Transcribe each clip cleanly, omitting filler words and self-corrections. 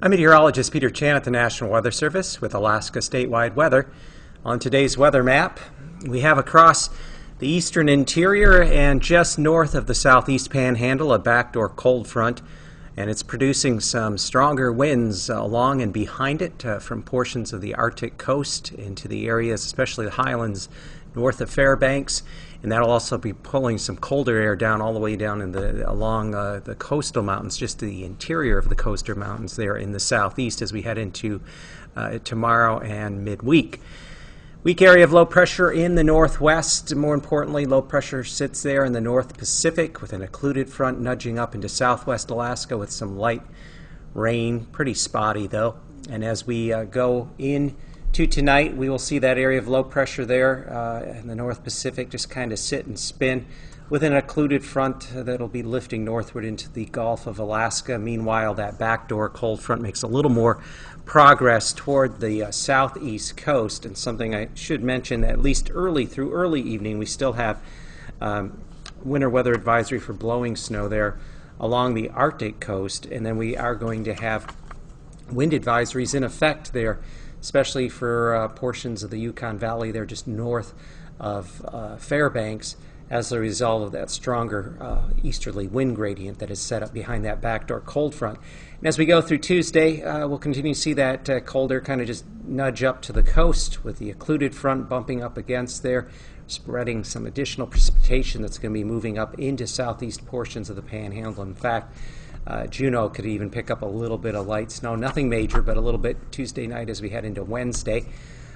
I'm meteorologist Peter Chan at the National Weather Service with Alaska statewide weather. On today's weather map, we have across the eastern interior and just north of the southeast panhandle a backdoor cold front, and it's producing some stronger winds along and behind it from portions of the Arctic coast into the areas, especially the highlands north of Fairbanks, and that'll also be pulling some colder air down all the way down along the coastal mountains, just to the interior of the coastal mountains there in the southeast as we head into tomorrow and midweek. Weak area of low pressure in the northwest. More importantly, low pressure sits there in the North Pacific with an occluded front nudging up into southwest Alaska with some light rain, pretty spotty though. And as we go into tonight, we will see that area of low pressure there in the North Pacific just kind of sit and spin with an occluded front that'll be lifting northward into the Gulf of Alaska. Meanwhile, that backdoor cold front makes a little more progress toward the southeast coast. And something I should mention, at least through early evening, we still have winter weather advisory for blowing snow there along the Arctic coast, and then we are going to have wind advisories in effect there, especially for portions of the Yukon Valley there just north of Fairbanks, as a result of that stronger easterly wind gradient that is set up behind that backdoor cold front. And as we go through Tuesday, we'll continue to see that cold air kind of just nudge up to the coast with the occluded front bumping up against there, spreading some additional precipitation that's going to be moving up into southeast portions of the Panhandle. In fact, Juneau could even pick up a little bit of light snow, nothing major, but a little bit Tuesday night as we head into Wednesday.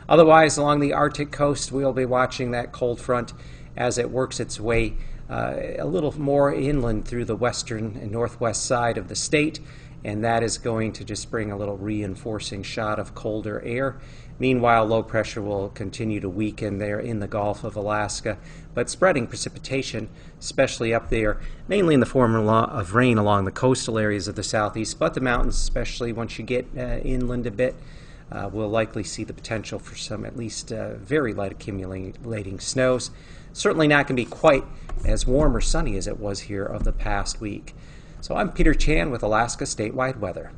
Otherwise, along the Arctic coast, we'll be watching that cold front as it works its way a little more inland through the western and northwest side of the state, and that is going to just bring a little reinforcing shot of colder air. Meanwhile, low pressure will continue to weaken there in the Gulf of Alaska, but spreading precipitation, especially up there, mainly in the form of rain along the coastal areas of the southeast, but the mountains, especially once you get inland a bit, we'll likely see the potential for some at least very light accumulating snows. Certainly not going to be quite as warm or sunny as it was here of the past week. So I'm Peter Chan with Alaska statewide weather.